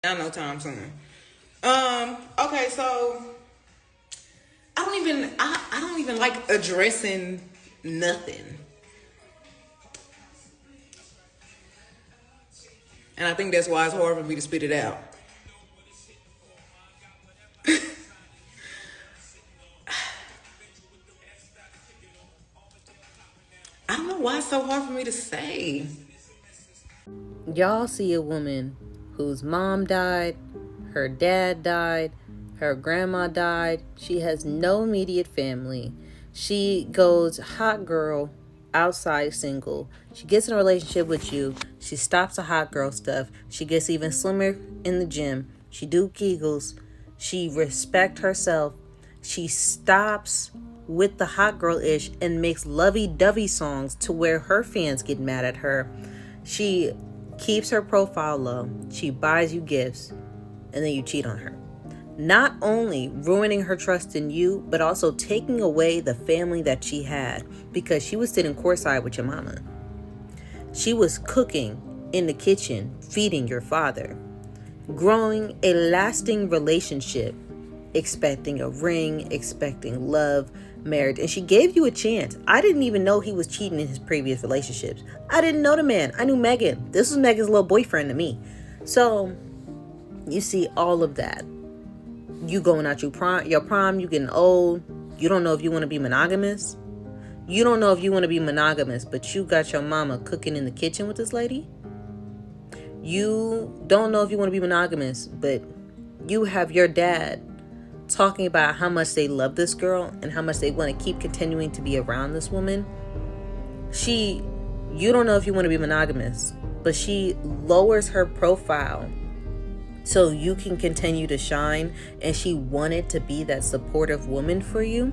Not no time soon. Okay, so I don't even like addressing nothing. And I think that's why it's hard for me to spit it out. I don't know why it's so hard for me to say. Y'all see a woman whose mom died, her dad died, her grandma died. She has no immediate family. She goes hot girl outside single. She gets in a relationship with you. She stops the hot girl stuff. She gets even slimmer in the gym. She do Kegels. She respect herself. She stops with the hot girl ish and makes lovey-dovey songs to where her fans get mad at her. She keeps her profile low. She buys you gifts and then you cheat on her. Not only ruining her trust in you, but also taking away the family that she had because she was sitting courtside with your mama. She was cooking in the kitchen, feeding your father, growing a lasting relationship, expecting a ring, expecting love, marriage, and she gave you a chance. I didn't even know he was cheating in his previous relationships. I didn't know the man. I knew Megan. This was Megan's little boyfriend to me. So you see all of that. You going out your prime, you getting old. You don't know if you want to be monogamous. You don't know if you want to be monogamous, but you got your mama cooking in the kitchen with this lady. You don't know if you want to be monogamous, but you have your dad talking about how much they love this girl and how much they want to keep continuing to be around this woman. You don't know if you want to be monogamous, but she lowers her profile so you can continue to shine, and she wanted to be that supportive woman for you.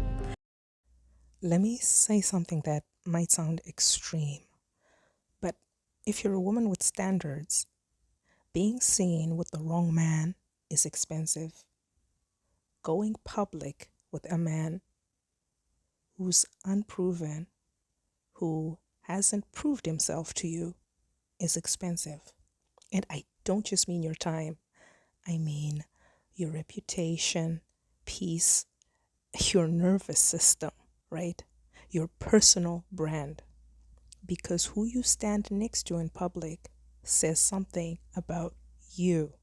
Let me say something that might sound extreme, but if you're a woman with standards, being seen with the wrong man is expensive. Going public with a man who's unproven, who hasn't proved himself to you, is expensive. And I don't just mean your time, I mean your reputation, peace, your nervous system, right? Your personal brand. Because who you stand next to in public says something about you.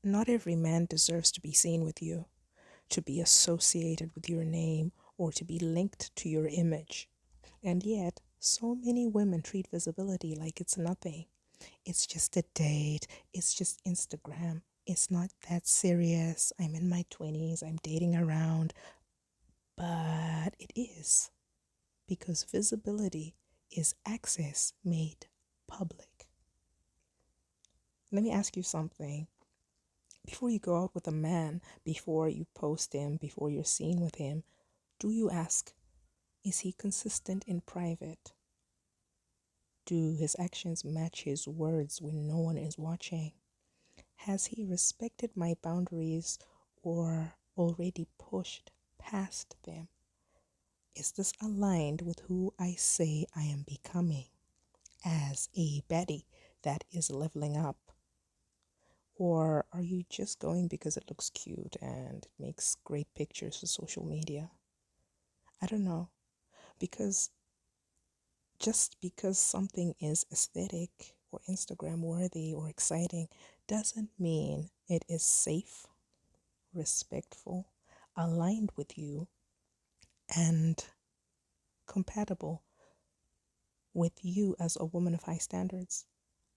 Not every man deserves to be seen with you, to be associated with your name, or to be linked to your image. And yet, so many women treat visibility like it's nothing. It's just a date, it's just Instagram. It's not that serious. I'm in my 20s, I'm dating around. But it is, because visibility is access made public. Let me ask you something. Before you go out with a man, before you post him, before you're seen with him, do you ask, is he consistent in private? Do his actions match his words when no one is watching? Has he respected my boundaries or already pushed past them? Is this aligned with who I say I am becoming as a baddie that is leveling up? Or are you just going because it looks cute and it makes great pictures for social media? I don't know. Because just because something is aesthetic or Instagram worthy or exciting doesn't mean it is safe, respectful, aligned with you, and compatible with you as a woman of high standards,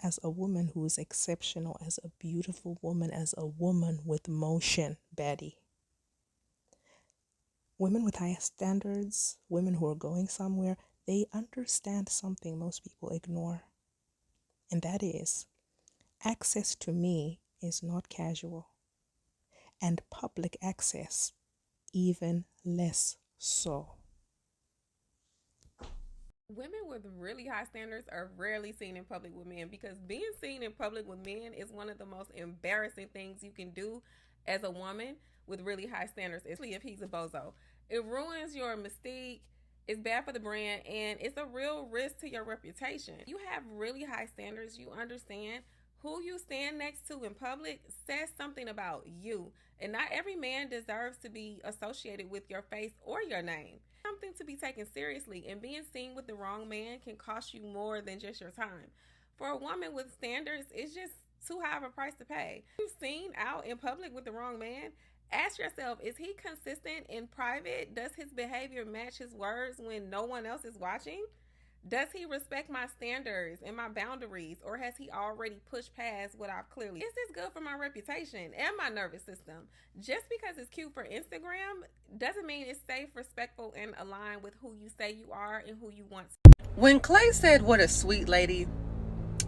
as a woman who is exceptional, as a beautiful woman, as a woman with motion, Betty. Women with high standards, women who are going somewhere, they understand something most people ignore. And that is, access to me is not casual, and public access even less so. Women with really high standards are rarely seen in public with men because being seen in public with men is one of the most embarrassing things you can do as a woman with really high standards, especially if he's a bozo. It ruins your mystique. It's bad for the brand and it's a real risk to your reputation. You have really high standards. You understand Who you stand next to in public says something about you. And not every man deserves to be associated with your face or your name. Something to be taken seriously, and being seen with the wrong man can cost you more than just your time. For a woman with standards, it's just too high of a price to pay. If you've seen out in public with the wrong man, ask yourself, is he consistent in private? Does his behavior match his words when no one else is watching? Does he respect my standards and my boundaries, or has he already pushed past what I've clearly? Is this good for my reputation and my nervous system? Just because it's cute for Instagram doesn't mean it's safe, respectful, and aligned with who you say you are and who you want to. When Clay said, "What a sweet lady,"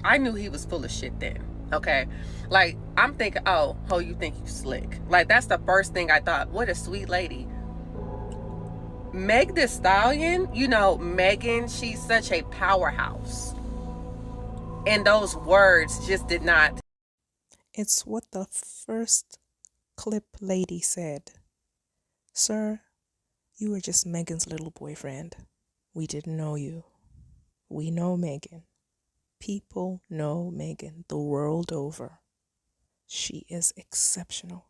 I knew he was full of shit then. Okay, like I'm thinking, oh, you think you slick? Like that's the first thing I thought. What a sweet lady. Meg Thee Stallion, you know, Megan, she's such a powerhouse. And those words just did not. It's what the first clip lady said. Sir, you were just Megan's little boyfriend. We didn't know you. We know Megan. People know Megan the world over. She is exceptional.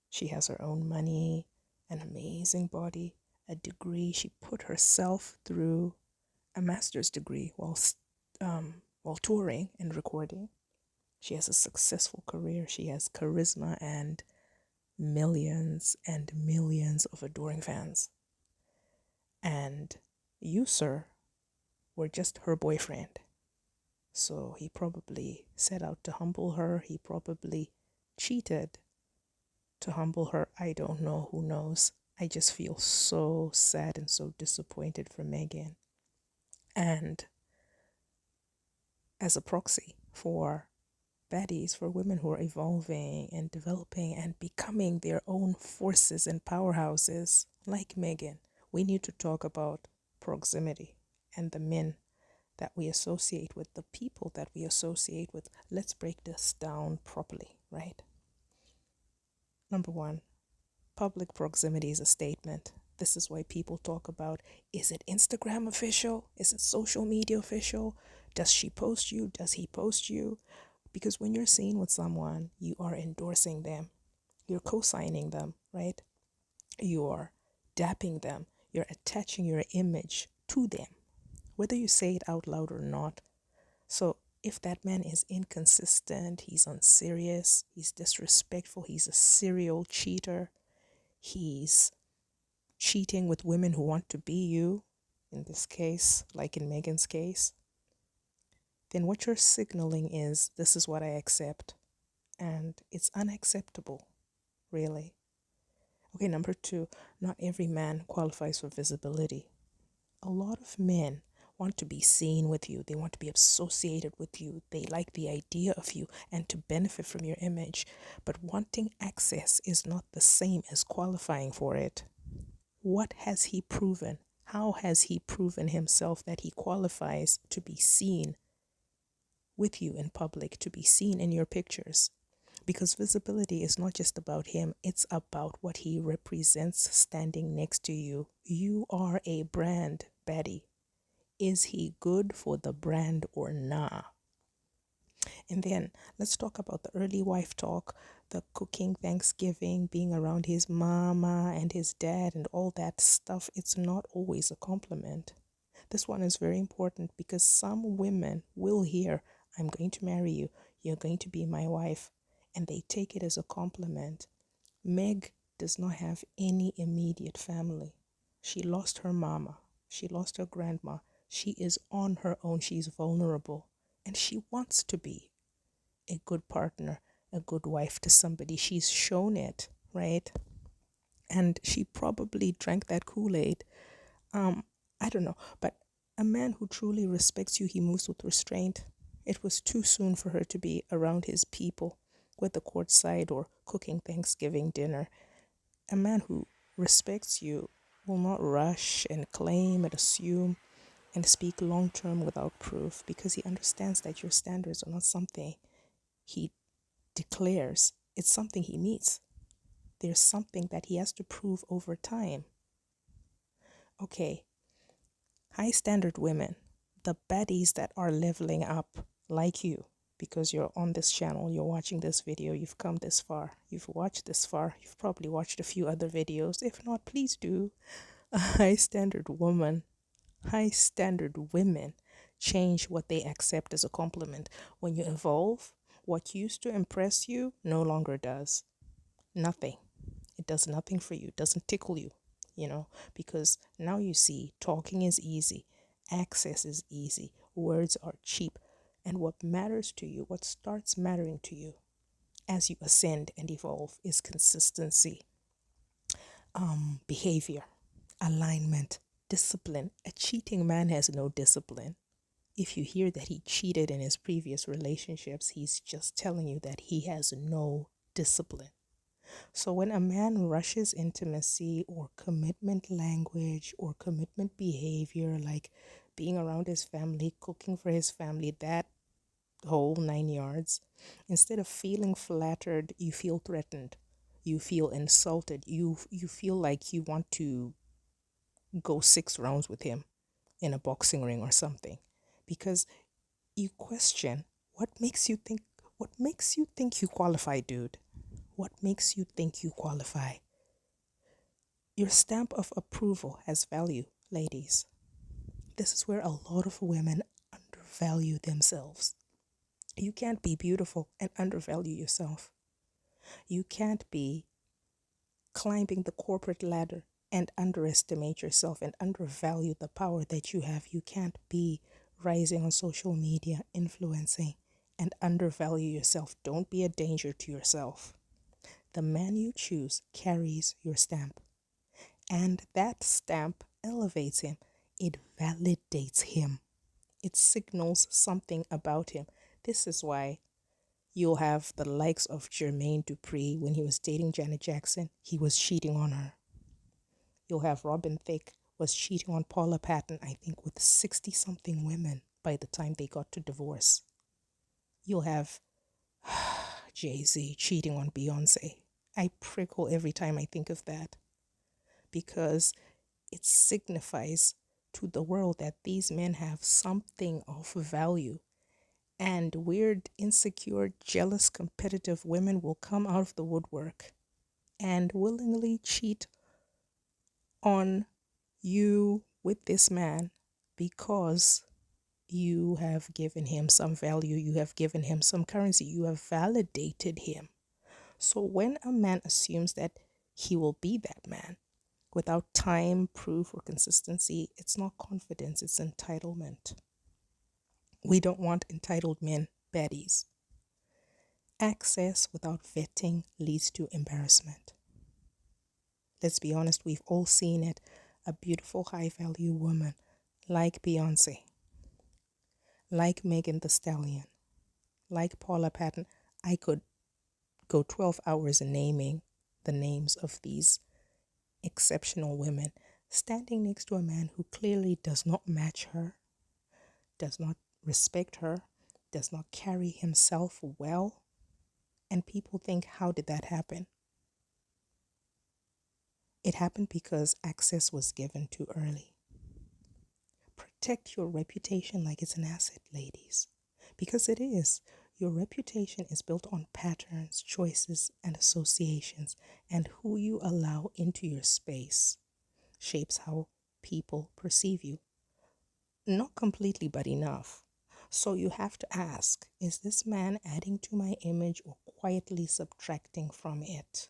She has her own money, an amazing body, a degree. She put herself through a master's degree while touring and recording. She has a successful career. She has charisma and millions of adoring fans. And you, sir, were just her boyfriend. So he probably set out to humble her. He probably cheated to humble her. I don't know. Who knows? I just feel so sad and so disappointed for Megan. And as a proxy for baddies, for women who are evolving and developing and becoming their own forces and powerhouses like Megan, we need to talk about proximity and the men that we associate with, the people that we associate with. Let's break this down properly, right? Number one, public proximity is a statement. This is why people talk about, is it Instagram official? Is it social media official? Does she post you? Does he post you? Because when you're seen with someone, you are endorsing them. You're co-signing them, right? You're dapping them. You're attaching your image to them, whether you say it out loud or not. So if that man is inconsistent, he's unserious, he's disrespectful, he's a serial cheater, he's cheating with women who want to be you, in this case, like in Megan's case, then what you're signaling is, this is what I accept. And it's unacceptable, really. Okay, number two, not every man qualifies for visibility. A lot of men want to be seen with you. They want to be associated with you. They like the idea of you and to benefit from your image. But wanting access is not the same as qualifying for it. What has he proven? How has he proven himself that he qualifies to be seen with you in public, to be seen in your pictures? Because visibility is not just about him, it's about what he represents standing next to you. You are a brand, baddie. Is he good for the brand or nah? And then let's talk about the early wife talk, the cooking, Thanksgiving, being around his mama and his dad and all that stuff. It's not always a compliment. This one is very important because some women will hear, I'm going to marry you, you're going to be my wife, and they take it as a compliment. Meg does not have any immediate family. She lost her mama. She lost her grandma. She is on her own. She's vulnerable. And she wants to be a good partner, a good wife to somebody. She's shown it, right? And she probably drank that Kool-Aid. I don't know. But a man who truly respects you, he moves with restraint. It was too soon for her to be around his people, whether courtside or cooking Thanksgiving dinner. A man who respects you will not rush and claim and assume and speak long-term without proof, because he understands that your standards are not something he declares. It's something he meets. There's something that he has to prove over time. Okay, high standard women, the baddies that are leveling up like you, because you're on this channel, you're watching this video, you've come this far, you've watched this far, you've probably watched a few other videos. If not, please do. A high standard woman, high standard women change what they accept as a compliment. When you evolve, what used to impress you no longer does. Nothing. It does nothing for you. It doesn't tickle you, because now you see talking is easy, access is easy, words are cheap. And what matters to you, what starts mattering to you as you ascend and evolve is consistency, behavior, alignment, discipline. A cheating man has no discipline. If you hear that he cheated in his previous relationships, he's just telling you that he has no discipline. So when a man rushes intimacy or commitment language or commitment behavior, like being around his family, cooking for his family, that whole 9 yards, instead of feeling flattered, you feel threatened. You feel insulted. You feel like you want to go 6 rounds with him in a boxing ring or something, because you question what makes you think you qualify, dude. What makes you think you qualify? Your stamp of approval has value, ladies. This is where a lot of women undervalue themselves. You can't be beautiful and undervalue yourself. You can't be climbing the corporate ladder and underestimate yourself and undervalue the power that you have. You can't be rising on social media, influencing, and undervalue yourself. Don't be a danger to yourself. The man you choose carries your stamp, and that stamp elevates him. It validates him. It signals something about him. This is why you'll have the likes of Jermaine Dupri. When he was dating Janet Jackson, he was cheating on her. You'll have Robin Thicke was cheating on Paula Patton, I think with 60-something women by the time they got to divorce. You'll have Jay-Z cheating on Beyonce. I prickle every time I think of that, because it signifies to the world that these men have something of value. And weird, insecure, jealous, competitive women will come out of the woodwork and willingly cheat on you with this man because you have given him some value, you have given him some currency, you have validated him. So when a man assumes that he will be that man without time, proof, or consistency, it's not confidence, it's entitlement. We don't want entitled men, baddies. Access without vetting leads to embarrassment. Let's be honest, we've all seen it. A beautiful, high-value woman like Beyonce, like Megan Thee Stallion, like Paula Patton. I could go 12 hours naming the names of these exceptional women, standing next to a man who clearly does not match her, does not respect her, does not carry himself well. And people think, how did that happen? It happened because access was given too early. Protect your reputation like it's an asset, ladies, because it is. Your reputation is built on patterns, choices, and associations, and who you allow into your space shapes how people perceive you. Not completely, but enough. So you have to ask, is this man adding to my image or quietly subtracting from it?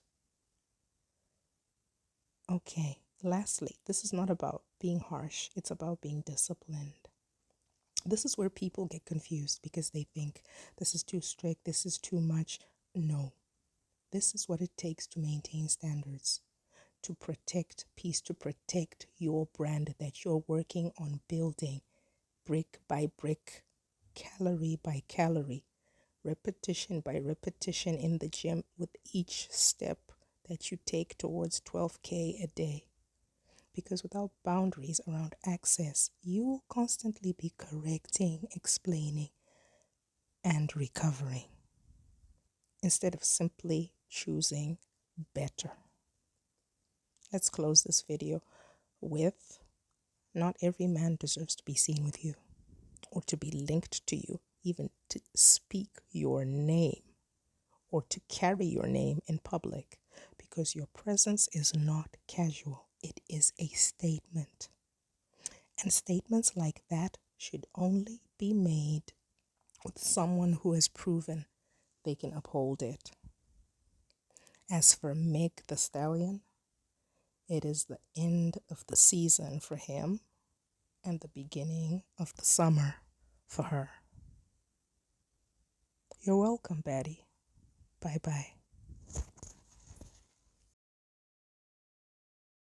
Okay, lastly, this is not about being harsh. It's about being disciplined. This is where people get confused because they think this is too strict, this is too much. No, this is what it takes to maintain standards, to protect peace, to protect your brand that you're working on building brick by brick, calorie by calorie, repetition by repetition in the gym with each step that you take towards 12K a day. Because without boundaries around access, you will constantly be correcting, explaining, and recovering instead of simply choosing better. Let's close this video with, not every man deserves to be seen with you or to be linked to you even to speak your name or to carry your name in public, because your presence is not casual. It is a statement. And statements like that should only be made with someone who has proven they can uphold it. As for Meg the Stallion, it is the end of the season for him and the beginning of the summer for her. You're welcome, Betty. Bye-bye.